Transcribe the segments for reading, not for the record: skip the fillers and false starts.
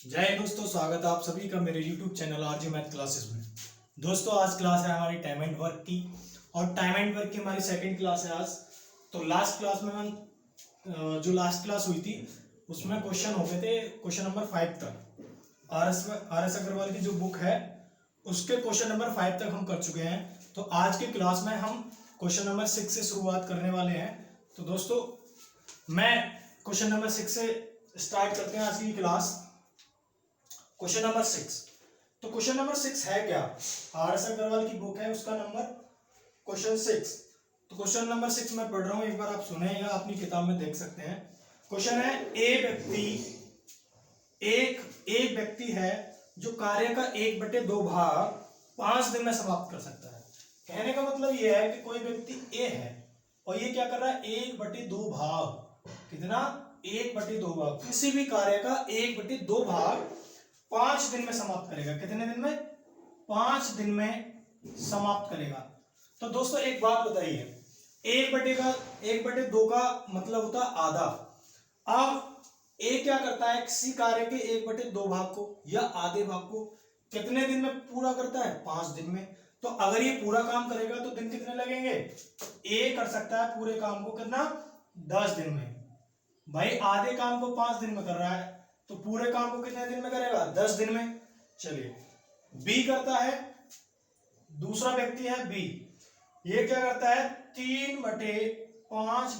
जय हिंद दोस्तों, स्वागत है आप सभी का मेरे YouTube channel RJ math classes में। दोस्तों आज क्लास है हमारी टाइम एंड वर्क की और टाइम एंड वर्क की हमारी सेकंड क्लास है आज। तो लास्ट क्लास में हम जो लास्ट क्लास हुई थी उसमें क्वेश्चन हो गए थे क्वेश्चन नंबर 5 तक। आर एस अग्रवाल की जो बुक है उसके क्वेश्चन नंबर 5 तक हम कर चुके हैं। तो आज की क्लास में हम क्वेश्चन नंबर 6 से शुरुआत करने वाले हैं। तो दोस्तों मैं क्वेश्चन नंबर 6 से स्टार्ट करते हैं आज की क्लास। Question number 6। तो क्वेश्चन नंबर 6 है क्या? आर एस अग्रवाल की बुक है, उसका नंबर क्वेश्चन 6। तो क्वेश्चन नंबर 6 मैं पढ़ रहा हूं, एक बार आप सुने या अपनी किताब में देख सकते हैं। क्वेश्चन है एक व्यक्ति है जो कार्य का 1/2 भाग 5 दिन में समाप्त कर सकता है। कहने का मतलब यह है कि कोई व्यक्ति ए है और ये क्या कर रहा है, 1/2 भाग, कितना 1/2 भाग, किसी भी कार्य का 1/2 भाग 5 दिन में समाप्त करेगा। कितने दिन में? 5 दिन में समाप्त करेगा। तो दोस्तों एक बात बताइए, 1/2 का मतलब होता है आधा। अब ए क्या करता है, किसी कार्य के 1/2 भाग को या आधे भाग को कितने दिन में पूरा करता है? 5 दिन में। तो अगर ये पूरा काम करेगा तो दिन कितने लगेंगे? ए कर सकता है पूरे काम को कितना? 10 दिन में। भाई आधे काम को 5 दिन में कर रहा है तो पूरे काम को कितने दिन में करेगा? 10 दिन में। चलिए बी करता है, दूसरा व्यक्ति है बी, ये क्या करता है, 3/5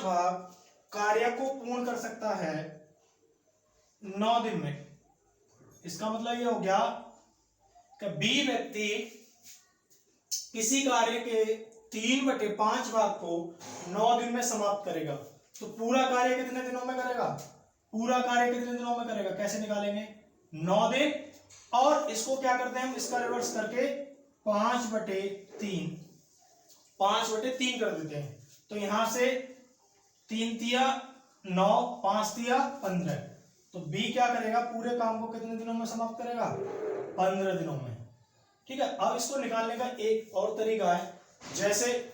भाग कार्य को पूर्ण कर सकता है 9 दिन में। इसका मतलब ये हो गया कि बी व्यक्ति किसी कार्य के 3/5 भाग को 9 दिन में समाप्त करेगा। तो पूरा कार्य कितने दिनों में करेगा? पूरा कार्य कितने दिनों में करेगा? कैसे निकालेंगे? 9 दिन, और इसको क्या करते हैं हम, इसका रिवर्स करके 5/3 कर देते हैं। तो यहां से 3 तिया 9, 5 तिया 15। तो बी क्या करेगा, पूरे काम को कितने दिनों में समाप्त करेगा? 15 दिनों में। ठीक है, अब इसको निकालने का एक और तरीका है, जैसे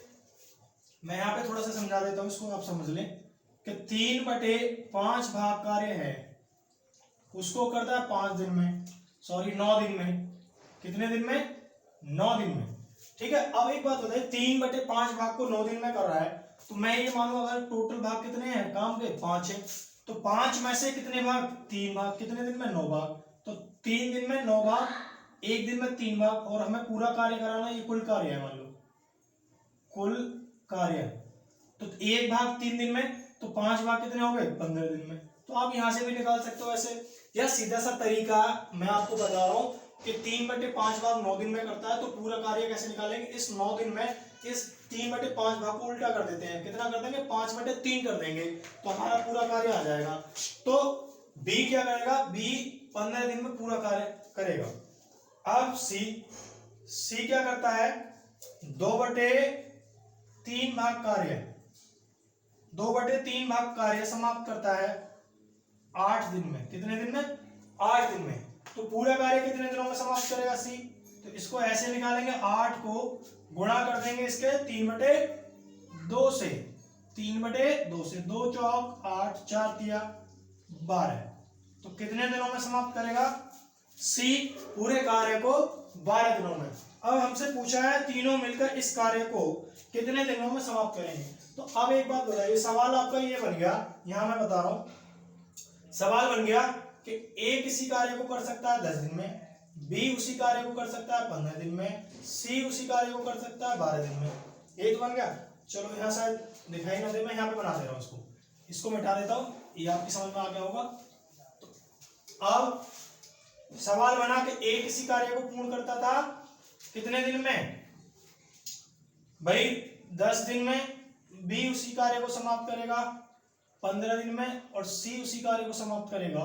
मैं यहां पे थोड़ा सा समझा देता हूं, इसको आप समझ लें कि 3/5 भाग कार्य है उसको करता है 5 दिन में, सॉरी 9 दिन में। कितने दिन में? 9 दिन में। ठीक है, अब एक बात बताइए, 3/5 भाग को 9 दिन में कर रहा है तो मैं ये मानूं अगर टोटल भाग कितने हैं काम के? 5 है। तो 5 में से कितने भाग? 3 भाग। कितने दिन में? 9 भाग। तो 3 दिन में 9 भाग, 1 दिन में 3 भाग, और हमें पूरा कार्य कराना है, ये कुल कार्य है, मान लो कुल कार्य। तो 1 भाग 3 दिन में, तो 5 भाग कितने हो गए? 15 दिन में। तो आप यहां से भी निकाल सकते हो ऐसे। यह सीधा सा तरीका मैं आपको बता रहा हूं कि 3/5 भाग 9 दिन में करता है, तो पूरा कार्य कैसे निकालेंगे? इस 9 दिन में इस 3/5 भाग को उल्टा कर देते हैं। कितना कर देंगे? 5/3 कर देंगे, तो हमारा पूरा कार्य आ जाएगा। तो बी क्या करेगा? बी 15 दिन में पूरा कार्य करेगा। अब सी क्या करता है? 2/3 भाग कार्य, 2/3 भाग कार्य समाप्त करता है 8 दिन में। कितने दिन में? 8 दिन में। तो पूरा कार्य कितने दिनों में समाप्त करेगा सी? तो इसको ऐसे निकालेंगे, 8 को गुणा कर देंगे इसके 3/2 से, 3/2 से, 2 चौक 8, 4 तिया 12। तो कितने दिनों में समाप्त करेगा सी? पूरे कार्य को 12 दिनों में। अब हमसे पूछा है तीनों मिलकर इस कार्य को कितने दिनों में समाप्त करेंगे। तो अब एक बात बताइए, सवाल आपका ये बन गया, यहां मैं बता रहा हूं, सवाल बन गया कि ए किसी कार्य को कर सकता है 10 दिन में, बी उसी कार्य को कर सकता है 15 दिन में, सी उसी कार्य को कर सकता है 12 दिन में। ये तो बन गया। चलो यहाँ शायद दिखाई ना दे, मैं यहाँ पे बना दे रहा हूँ, इसको मिटा देता हूँ, ये आपकी समझ में आ गया होगा। तो अब सवाल बना कि ए किसी कार्य को पूर्ण करता था कितने दिन में? भाई 10 दिन में, बी उसी कार्य को समाप्त करेगा 15 दिन में, और सी उसी कार्य को समाप्त करेगा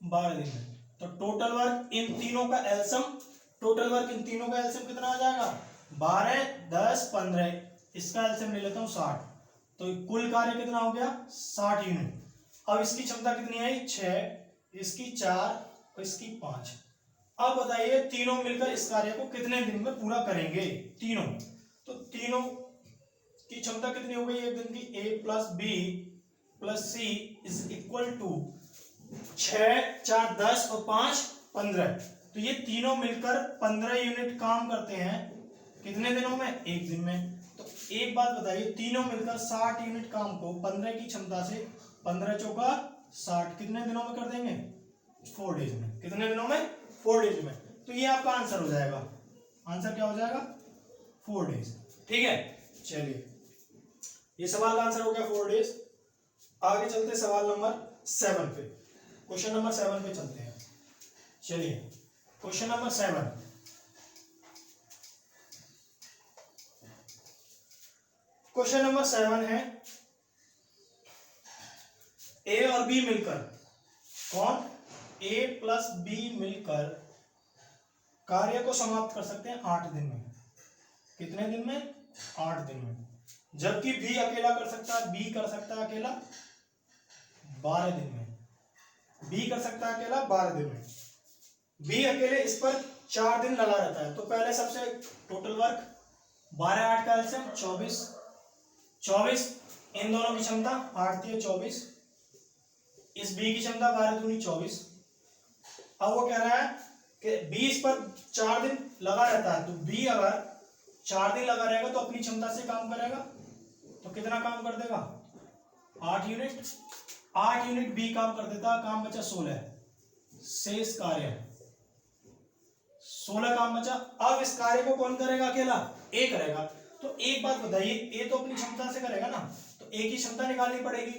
12 दिन में। तो टोटल वर्क इन तीनों का एलसीएम कितना आ जाएगा? 12, 10, 15, इसका एलसीएम ले लेता हूं 60। तो कुल कार्य कितना हो गया? 60 यूनिट। अब इसकी क्षमता कितनी आई? 6, इसकी 4 और इसकी 5। अब बताइए तीनों मिलकर इस कार्य को कितने दिन में पूरा करेंगे? तीनों। तो तीनों की क्षमता कितनी हो गई एक दिन की? A plus B plus C is equal to 6 4 10 और 5 15। तो ये तीनों मिलकर 15 यूनिट काम करते हैं। कितने दिनों में? एक दिन में। तो एक बात बताइए, तीनों मिलकर 60 यूनिट काम को 15 की क्षमता से 15 चौका 60 कितने दिनों में कर देंगे? 4 डेज में। कितने दिनों में? 4 डेज में। तो ये आपका आंसर हो जाएगा। आंसर क्या हो जाएगा? 4 डेज। ठीक है, चलिए ये सवाल का आंसर हो गया 4 डेज। आगे चलते सवाल नंबर 7 पे। क्वेश्चन नंबर 7 पे चलते हैं। चलिए क्वेश्चन नंबर 7। क्वेश्चन नंबर 7 है, ए और बी मिलकर, कौन? ए प्लस बी मिलकर कार्य को समाप्त कर सकते हैं 8 दिन में। कितने दिन में? 8 दिन में। जबकि बी अकेला कर सकता है, बी कर सकता है अकेला 12 दिन में। बी कर सकता है अकेला 12 दिन में। बी अकेले इस पर 4 दिन लगा रहता है। तो पहले सबसे टोटल वर्क 12 8 का एलसीएम 24 24, इन दोनों की क्षमता 8 3 24, इस बी की क्षमता 12 दूनी 24। अब वो कह रहा है कि बी इस पर 4 दिन लगा रहता है। तो बी अगर 4 दिन लगा रहेगा तो अपनी क्षमता से काम करेगा। तो कितना काम कर देगा? 8 यूनिट। 8 यूनिट बी काम कर देता, काम बचा 16। शेष कार्य 16 काम बचा। अब इस कार्य को कौन करेगा? अकेला ए करेगा। तो एक बात बताइए, ए तो अपनी क्षमता से करेगा ना, तो ए की क्षमता निकालनी पड़ेगी।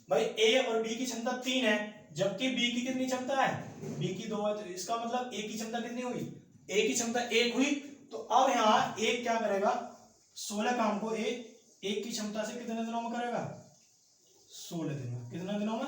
भाई ए और बी की क्षमता 3 है, जबकि बी की कितनी क्षमता है? बी की 2 है। तो इसका मतलब ए की क्षमता कितनी हुई? ए की क्षमता 1 हुई। तो अब यहाँ एक क्या करेगा? 16 काम को ए 1 की क्षमता से कितने दिनों में करेगा? 16 दिन में। कितने दिनों में?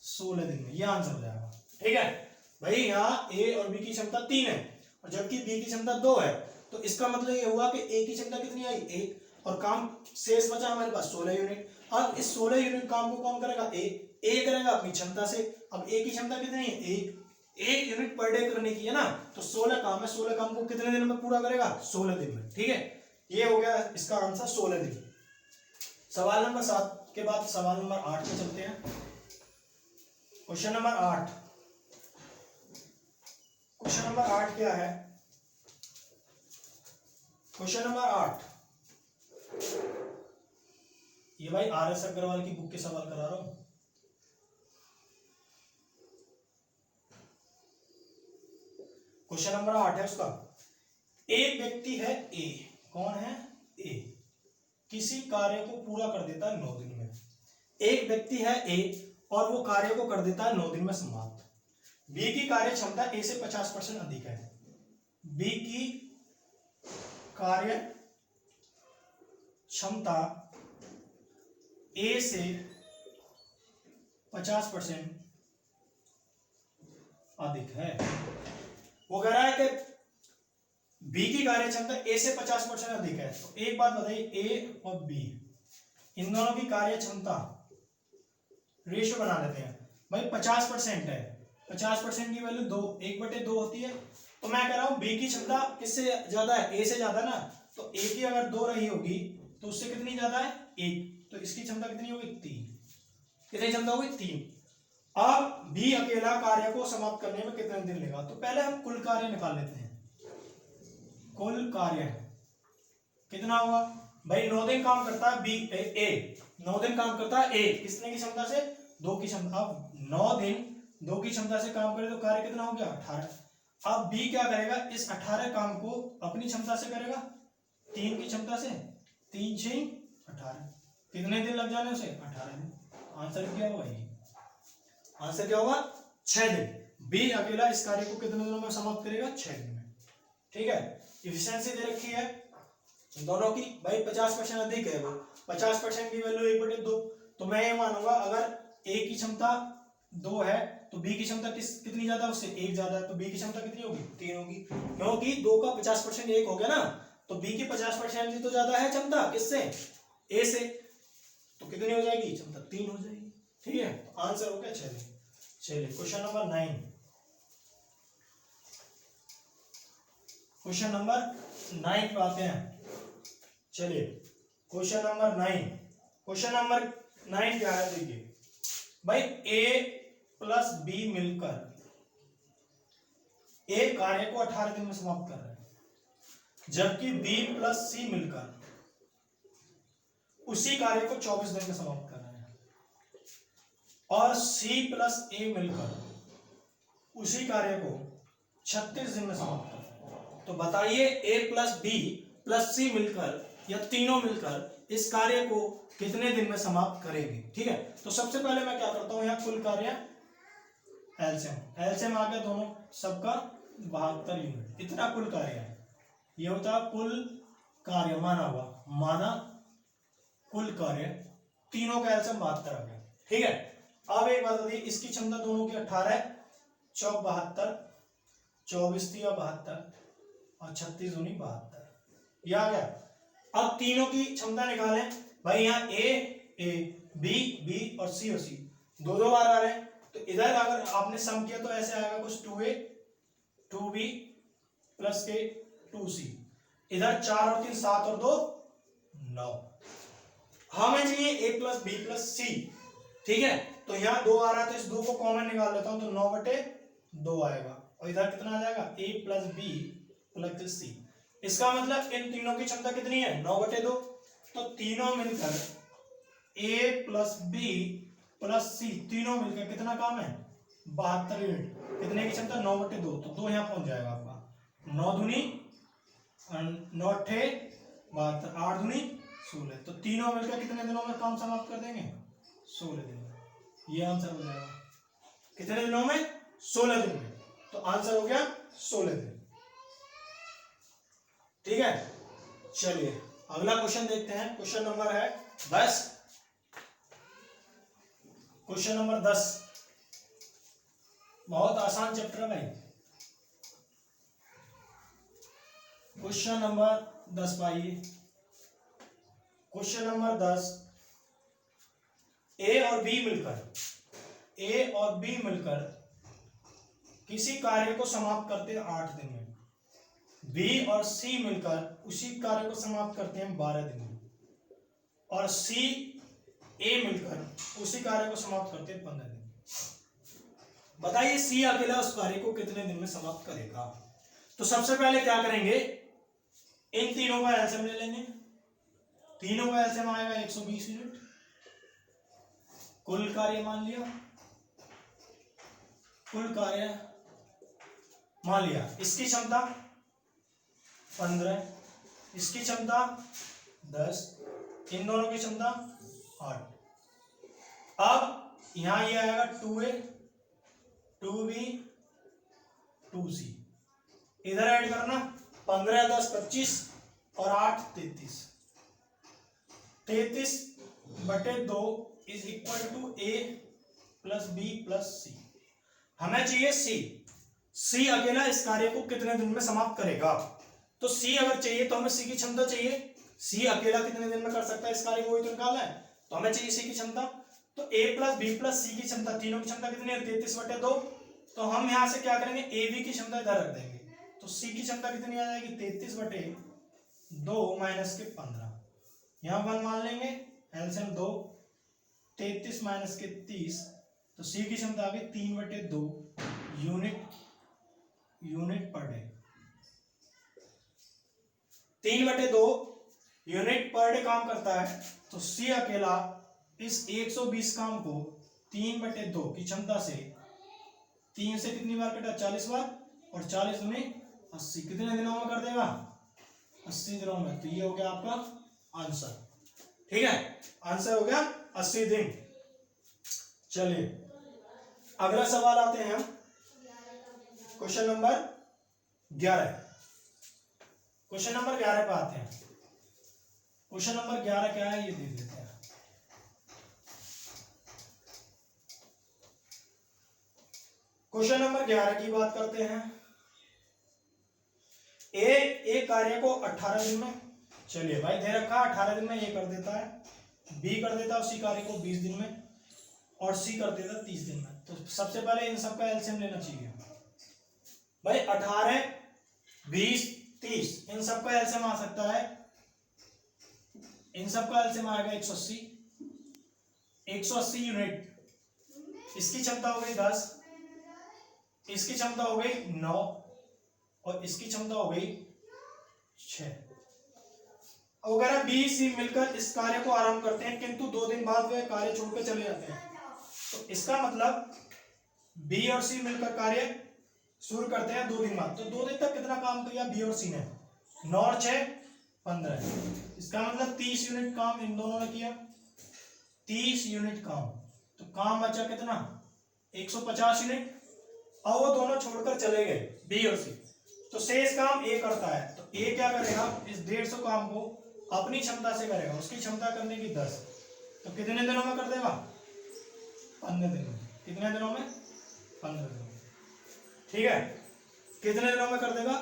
16 दिन में। यह आंसर हो जाएगा। ठीक है भाई, यहाँ ए और बी की क्षमता 3 है और जबकि बी की क्षमता 2 है। तो इसका मतलब ये हुआ कि ए की क्षमता कितनी आई? 1, और काम शेष बचा हमारे पास 16 यूनिट। अब इस 16 यूनिट काम को कौन करेगा? ए करेगा अपनी क्षमता से। अब ए की क्षमता कितनी है? 1 यूनिट पर डे करने की है ना। तो 16 काम है, 16 काम को कितने दिन में पूरा करेगा? 16 दिन में। ठीक है, ये हो गया इसका आंसर 16 दिन। सवाल नंबर 7 के बाद सवाल नंबर 8 पे चलते हैं। Question number 8। क्वेश्चन नंबर 8 क्या है? क्वेश्चन नंबर 8, ये भाई आर.एस. अग्रवाल की बुक के सवाल करा रहा हूं। क्वेश्चन नंबर 8 है उसका, एक व्यक्ति है ए। कौन है? ए। किसी कार्य को पूरा कर देता है 9 दिन में। एक व्यक्ति है ए और वो कार्य को कर देता है 9 दिन में समाप्त। बी की कार्य क्षमता ए से 50% अधिक है। बी की कार्य क्षमता ए से 50% अधिक है। वो कह रहा है कि बी की कार्य क्षमता ए से 50% अधिक है। तो एक बात बताइए, ए और बी इन दोनों की कार्य क्षमता रेशियो बना लेते हैं। भाई 50% है, 50% की वैल्यू 2 1/2 होती है। तो मैं कह रहा हूं बी की क्षमता किससे ज्यादा है? ए से ज्यादा ना। तो ए की अगर 2 रही होगी तो उससे कितनी ज्यादा है? 1। तो इसकी क्षमता कितनी होगी? 3। कितनी क्षमता होगी? 3। अब बी अकेला कार्य को समाप्त करने में कितने दिन लेगा? तो पहले हम कुल कार्य निकाल लेते हैं। कुल कार्य कितना होगा? भाई 9 दिन काम करता है बी ए 9 दिन काम करता है ए, कितने की क्षमता से? 2 की क्षमता। अब 9 दिन 2 की क्षमता से काम करे तो कार्य कितना हो गया? 18। अब बी क्या करेगा? इस 18 काम को अपनी क्षमता से करेगा 3 की क्षमता से। 3 6 18। कितने दिन लग जाने उसे? 18 दिन। आंसर क्या होगा? ये आंसर क्या होगा? 6 दिन। बी अकेला इस कार्य को कितने दिनों में समाप्त करेगा? 6 दिन में। ठीक है, एफिशिएंसी दे रखी है दोनों की। भाई 50% अधिक है, वो 50% की वैल्यू 1/2। तो मैं ये मानूंगा अगर ए की क्षमता 2 है तो बी की क्षमता कितनी ज्यादा? उससे 1 ज्यादा है। तो बी की क्षमता कितनी होगी? 3 होगी, क्योंकि 2 का 50% 1 हो गया ना। तो बी की 50% ही तो ज्यादा है क्षमता, किससे? ए से। तो कितनी हो जाएगी? क्षमता 3 हो जाएगी। ठीक है, तो आंसर हो गया 6 दिन। चलिए क्वेश्चन नंबर 9। क्वेश्चन नंबर 9 पे आते हैं। चलिए क्वेश्चन नंबर 9। क्वेश्चन नंबर 9 क्या है देखिए भाई, ए प्लस बी मिलकर ए कार्य को 18 दिन में समाप्त कर रहे हैं, जबकि बी प्लस सी मिलकर उसी कार्य को 24 दिन में समाप्त कर रहे हैं, और सी प्लस ए मिलकर उसी कार्य को 36 दिन में समाप्त कर रहे हैं। तो बताइए ए प्लस बी प्लस सी मिलकर या तीनों मिलकर इस कार्य को कितने दिन में समाप्त करेंगे। ठीक है, तो सबसे पहले मैं क्या करता हूं, यहाँ कुल कार्य एलसीएम आ गया दोनों सबका 72 यूनिट, इतना कुल कार्य है। ये होता है कुल कार्य माना कुल कार्य, तीनों का एलसीएम 72 आ गया। ठीक है, अब एक बात बताइए, इसकी क्षमता दोनों की 18 चौक 72, 24 तिया 72 और 36 दूनी 72, ये आ गया। अब तीनों की क्षमता निकालें भाई, यहाँ ए बी और सी दो बार आ रहे हैं, तो इधर अगर आपने सम किया तो ऐसे आएगा कुछ 2a 2b प्लस के 2c, इधर 4 और 3 7 और 2 9, हमें चाहिए a प्लस बी प्लस सी। ठीक है, तो यहाँ 2 आ रहा है तो इस 2 को कॉमन निकाल लेता हूं, तो 9/2 आएगा, और इधर कितना आ जाएगा a प्लस बी प्लस सी। इसका मतलब इन तीनों की क्षमता कितनी है 9/2, तो तीनों मिलकर a प्लस बी प्लस सी तीनों मिलकर कितना काम है 72 यूनिट, कितने की क्षमता 9/2, तो 2 यहाँ पहुंच जाएगा आपका, 9 दूनी 9 अट्ठे 72, 8 दूनी 16, तो तीनों मिलकर कितने दिनों में काम समाप्त कर देंगे 16 दिन में। ये आंसर हो जाएगा कितने दिनों में 16 दिन में, तो आंसर हो गया 16 दिन। ठीक है, चलिए अगला क्वेश्चन देखते हैं। क्वेश्चन नंबर है 10। क्वेश्चन नंबर 10 बहुत आसान चैप्टर है भाई। क्वेश्चन नंबर 10 पाइए, क्वेश्चन नंबर 10, ए और बी मिलकर किसी कार्य को समाप्त करते हैं 8 दिन में, बी और सी मिलकर उसी कार्य को समाप्त करते हैं 12 दिन में, और सी ए मिलकर उसी कार्य को समाप्त करते हैं 15 दिन में। बताइए सी अकेला उस कार्य को कितने दिन में समाप्त करेगा। तो सबसे पहले क्या करेंगे, इन तीनों का एलसीएम ले लेंगे, तीनों का एलसीएम आएगा 120 यूनिट, कुल कार्य मान लिया, कुल कार्य मान लिया, इसकी क्षमता 15, इसकी क्षमता 10, इन दोनों की क्षमता 8। अब यहां ये आएगा 2a 2b 2c, इधर ऐड करना 15 10 25 और 8 33, 33/2 is equal to a plus B plus C. हमें चाहिए सी अकेला इस कार्य को कितने दिन में समाप्त करेगा। तो सी अगर चाहिए तो हमें सी की क्षमता चाहिए, सी अकेला कितने दिन में कर सकता है इस कार्य को, वही तो निकालना है, तो हमें चाहिए सी की क्षमता। तो a प्लस बी प्लस सी की क्षमता, तीनों की क्षमता कितनी है 33/2, तो हम यहां से क्या करेंगे ए बी की क्षमता इधर रख देंगे, तो सी की क्षमता कितनी आ जाएगी 33/2 माइनस के 15, यहां 1 मान लेंगे, एलसीएम 2, 33 माइनस के 30, तो सी की क्षमता आ गई 3/2 unit per day, 3/2 unit per day काम करता है। तो सी अकेला इस 120 काम को 3/2 की क्षमता से 3 से कितनी बार कटा 40 बार, और 40 दूनी 80, कितने दिनों में कर देगा 80 दिनों में। तो ये हो गया आपका आंसर। ठीक है, आंसर हो गया 80 दिन। चलिए अगला सवाल आते हैं हम क्वेश्चन नंबर 11। क्वेश्चन नंबर 11 पे आते हैं। क्वेश्चन नंबर 11 क्या है ये देख लेते हैं। क्वेश्चन नंबर 11 की बात करते हैं। ए कार्य को 18 दिन में, चलिए भाई दे रखा 18 दिन में ए कर देता है, बी कर देता है उसी कार्य को 20 दिन में, और सी कर देता 30 दिन में। तो सबसे पहले इन सबका एलसीएम लेना चाहिए भाई, 18 20 30 इन सबका एलसीएम आ सकता है, इन सबका एलसीएम आएगा 180, 180 यूनिट, इसकी क्षमता हो गई 10, इसकी क्षमता हो गई 9 और इसकी क्षमता हो गई 6। अगर बी सी मिलकर इस कार्य को आरंभ करते हैं किंतु 2 दिन बाद वे कार्य छोड़कर चले जाते हैं, तो इसका मतलब बी और सी मिलकर कार्य शुरू करते हैं 2 दिन बाद। तो 2 दिन तक कितना काम किया बी और सी ने? 9 और 6 15। इसका मतलब 30 यूनिट काम इन दोनों ने किया, 30 यूनिट काम। तो काम बचा कितना? 150 यूनिट। और वो दोनों छोड़कर चले गए बी और सी, तो शेष काम ए करता है। तो ए क्या करेगा? इस 150 काम को अपनी क्षमता से करेगा, उसकी क्षमता करने की 10, तो कितने दिनों में कर देगा? 15 दिन में। कितने दिनों में? 15 दिनों में। ठीक है, कितने दिनों में कर देगा?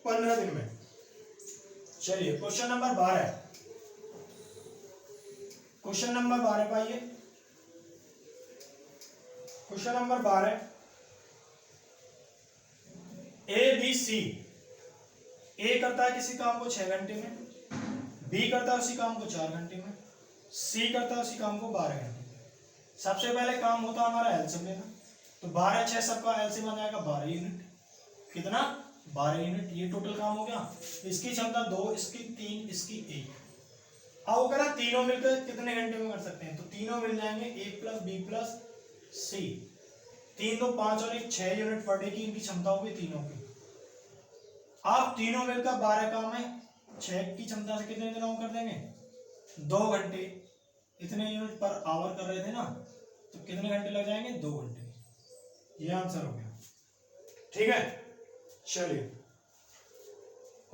15 दिन में। चलिए क्वेश्चन नंबर 12, क्वेश्चन नंबर 12 पाइए। Question number 12, A B C, A करता है किसी काम को 6 घंटे में, बी करता है उसी काम को 4 घंटे में, सी करता है उसी काम को 12 घंटे में। सबसे पहले काम होता है हमारा एलसीएम लेना, तो 12 6 सबका एलसीएम आ जाएगा 12 यूनिट। कितना? 12 यूनिट। ये टोटल काम हो गया। इसकी क्षमता 2, इसकी 3, इसकी 1। अब अगर आप तीनों मिलकर कितने घंटे में कर सकते हैं? तो तीनों मिल जाएंगे ए प्लस बी प्लस सी। 3 2 5 और 1 6 यूनिट पर डे की इनकी क्षमता होगी तीनों की। आप तीनों मिलकर 12 काम है, 6 की क्षमता से कितने दिनों में कर देंगे? 2 घंटे। इतने यूनिट पर आवर कर रहे थे ना, तो कितने घंटे लग जाएंगे? 2 घंटे। ये आंसर हो गया। ठीक है, चलिए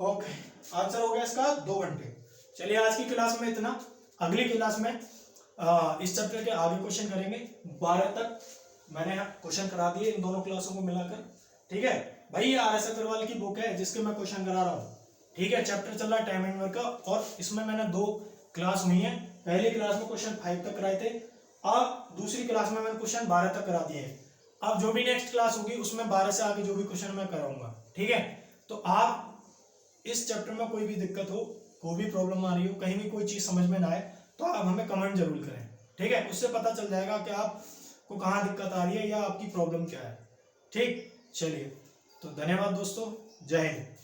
ओके, आंसर हो गया इसका 2 घंटे। चलिए आज की क्लास में इतना। अगली क्लास में इस चैप्टर के आगे क्वेश्चन करेंगे। 12 तक मैंने क्वेश्चन करा दिए इन दोनों क्लासों को मिलाकर। ठीक है भाई, ये आर एस अग्रवाल की बुक है जिसके मैं क्वेश्चन करा रहा हूँ। ठीक है, चैप्टर चल रहा है टाइम एंड वर्क का, और इसमें मैंने 2 क्लास हुई है। पहली क्लास में क्वेश्चन 5 तक कराए थे, अब दूसरी क्लास में मैंने क्वेश्चन 12 तक करा दिए हैं। अब जो भी नेक्स्ट क्लास होगी उसमें 12 से आगे जो भी क्वेश्चन मैं कराऊंगा। ठीक है, तो आप इस चैप्टर में कोई भी दिक्कत हो, कोई भी प्रॉब्लम आ रही हो, कहीं भी कोई चीज समझ में ना आए, तो आप हमें कमेंट जरूर करें। ठीक है, उससे पता चल जाएगा कि आपको कहाँ दिक्कत आ रही है या आपकी प्रॉब्लम क्या है। ठीक, चलिए तो धन्यवाद दोस्तों, जय हिंद।